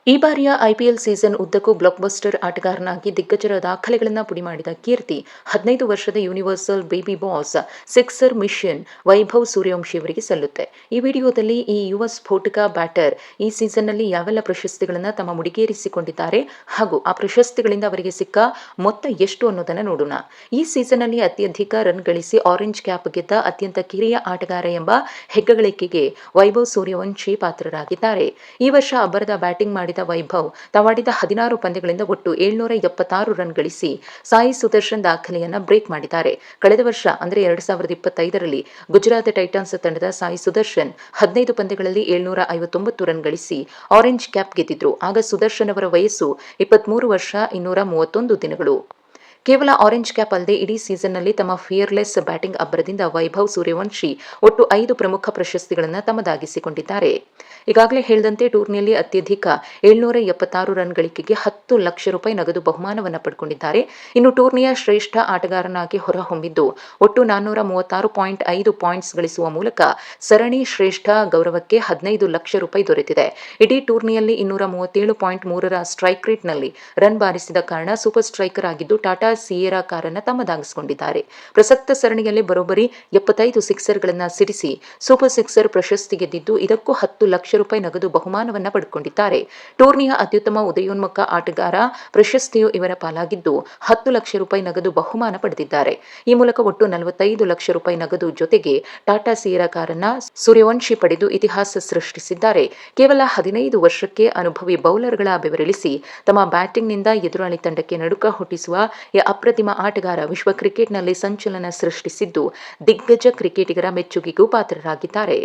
ಈ ಬಾರಿಯ IPL season ಉದ್ದಕ್ಕೂ ಬ್ಲಾಕ್ಬಸ್ಟರ್ ಆಟಗಾರನಾಗಿ ದಿಗ್ಗಜರ ದಾಖಲೆಗಳನ್ನು ಪುಡಿ ಮಾಡಿದ ಕೀರ್ತಿ 15 ವರ್ಷದ universal baby boss sixer mission Vaibhav Suryavanshi ಅವರಿಗೆ ಸಲ್ಲುತ್ತೆ. ಈ ವಿಡಿಯೋದಲ್ಲಿ ಈ ಯುವ ಸ್ಫೋಟಕ ಬ್ಯಾಟರ್ ಈ ಸೀಸನ್ನಲ್ಲಿ ಯಾವೆಲ್ಲ ಪ್ರಶಸ್ತಿಗಳನ್ನು ತಮ್ಮ ಮುಡಿಗೇರಿಸಿಕೊಂಡಿದ್ದಾರೆ ಹಾಗೂ ಆ ಪ್ರಶಸ್ತಿಗಳಿಂದ ಅವರಿಗೆ ಸಿಕ್ಕ ಮೊತ್ತ ಎಷ್ಟು ಅನ್ನೋದನ್ನು ನೋಡೋಣ. ಈ ಸೀಸನ್ನಲ್ಲಿ ಅತ್ಯಧಿಕ ರನ್ ಗಳಿಸಿ ಆರೆಂಜ್ ಕ್ಯಾಪ್ ಗೆದ್ದ ಅತ್ಯಂತ ಕಿರಿಯ ಆಟಗಾರ ಎಂಬ ಹೆಗ್ಗಳಿಕೆಗೆ ವೈಭವ್ ಸೂರ್ಯವಂಶಿ ಪಾತ್ರರಾಗಿದ್ದಾರೆ. ಈ ವರ್ಷ ಅಬ್ಬರದ ಬ್ಯಾಟಿಂಗ್ ಮಾಡಿದ ವೈಭವ್ ತಾವಾಡಿದ 16 ಪಂದ್ಯಗಳಿಂದ ಒಟ್ಟು 776 ರನ್ ಗಳಿಸಿ ಸಾಯಿ ಸುದರ್ಶನ್ ದಾಖಲೆಯನ್ನ ಬ್ರೇಕ್ ಮಾಡಿದ್ದಾರೆ. ಕಳೆದ ವರ್ಷ ಅಂದರೆ 2025ರಲ್ಲಿ ಗುಜರಾತ್ ಟೈಟನ್ಸ್ ತಂಡದ ಸಾಯಿ ಸುದರ್ಶನ್ 15 ಪಂದ್ಯಗಳಲ್ಲಿ 759 ರನ್ ಗಳಿಸಿ ಆರೆಂಜ್ ಕ್ಯಾಪ್ ಗೆದ್ದಿದ್ರು. ಆಗ ಸುದರ್ಶನ್ ಅವರ ವಯಸ್ಸು 23 ವರ್ಷ 231 ದಿನಗಳು. ಕೇವಲ ಆರೆಂಜ್ ಕ್ಯಾಪ್ ಅಲ್ಲದೆ ಇಡೀ ಸೀಸನ್ನಲ್ಲಿ ತಮ್ಮ ಫಿಯರ್ಲೆಸ್ ಬ್ಯಾಟಿಂಗ್ ಅಬ್ಬರದಿಂದ ವೈಭವ್ ಸೂರ್ಯವಂಶಿ ಒಟ್ಟು 5 ಪ್ರಮುಖ ಪ್ರಶಸ್ತಿಗಳನ್ನು ತಮ್ಮದಾಗಿಸಿಕೊಂಡಿದ್ದಾರೆ. ಈಗಾಗಲೇ ಹೇಳಿದಂತೆ ಟೂರ್ನಿಯಲ್ಲಿ ಅತ್ಯಧಿಕ 776 ರನ್ ಗಳಿಕೆಗೆ 10 ಲಕ್ಷ ರೂಪಾಯಿ ನಗದು ಬಹುಮಾನವನ್ನು ಪಡೆದುಕೊಂಡಿದ್ದಾರೆ. ಇನ್ನು ಟೂರ್ನಿಯ ಶ್ರೇಷ್ಠ ಆಟಗಾರನಾಗಿ ಹೊರಹೊಮ್ಮಿದ್ದು ಒಟ್ಟು 436.5 ಪಾಯಿಂಟ್ಸ್ ಗಳಿಸುವ ಮೂಲಕ ಸರಣಿ ಶ್ರೇಷ್ಠ ಗೌರವಕ್ಕೆ 15 ಲಕ್ಷ ರೂಪಾಯಿ ದೊರೆತಿದೆ. ಇಡೀ ಟೂರ್ನಿಯಲ್ಲಿ 237.3ರ ಸ್ಟ್ರೈಕ್ ರೇಟ್ನಲ್ಲಿ ರನ್ ಬಾರಿಸಿದ ಕಾರಣ ಸೂಪರ್ ಸ್ಟ್ರೈಕರ್ ಆಗಿದ್ದು ಟಾಟಾ ಸಿಯೆರಾ ಕಾರನ್ನು ತಮ್ಮದಾಗಿಸಿಕೊಂಡಿದ್ದಾರೆ. ಪ್ರಸಕ್ತ ಸರಣಿಯಲ್ಲಿ ಬರೋಬ್ಬರಿ 75 ಸಿಕ್ಸರ್ಗಳನ್ನು ಸಿಡಿಸಿ ಸೂಪರ್ ಸಿಕ್ಸರ್ ಪ್ರಶಸ್ತಿ ಗೆದ್ದಿದ್ದು ಇದಕ್ಕೂ 10 ಲಕ್ಷ ರೂಪಾಯಿ ನಗದು ಬಹುಮಾನವನ್ನು ಪಡೆದುಕೊಂಡಿದ್ದಾರೆ. ಟೂರ್ನಿಯ ಅತ್ಯುತ್ತಮ ಉದಯೋನ್ಮುಖ ಆಟಗಾರ ಪ್ರಶಸ್ತಿಯು ಇವರ ಪಾಲಾಗಿದ್ದು 10 ಲಕ್ಷ ರೂಪಾಯಿ ನಗದು ಬಹುಮಾನ ಪಡೆದಿದ್ದಾರೆ. ಈ ಮೂಲಕ ಒಟ್ಟು 45 ಲಕ್ಷ ರೂಪಾಯಿ ನಗದು ಜೊತೆಗೆ ಟಾಟಾ ಸಿಯೆರಾ ಕಾರನ್ನ ಸೂರ್ಯವಂಶಿ ಪಡೆದು ಇತಿಹಾಸ ಸೃಷ್ಟಿಸಿದ್ದಾರೆ. ಕೇವಲ 15 ವರ್ಷಕ್ಕೆ ಅನುಭವಿ ಬೌಲರ್ಗಳ ಬೆವರಿಳಿಸಿ ತಮ್ಮ ಬ್ಯಾಟಿಂಗ್ನಿಂದ ಎದುರಾಳಿ ತಂಡಕ್ಕೆ ನಡುಕ ಹುಟ್ಟಿಸುವ ಈ ಅಪ್ರತಿಮ ಆಟಗಾರ ವಿಶ್ವ ಕ್ರಿಕೆಟ್ನಲ್ಲಿ ಸಂಚಲನ ಸೃಷ್ಟಿಸಿದ್ದು ದಿಗ್ಗಜ ಕ್ರಿಕೆಟಿಗರ ಮೆಚ್ಚುಗೆಗೂ ಪಾತ್ರರಾಗಿದ್ದಾರೆ.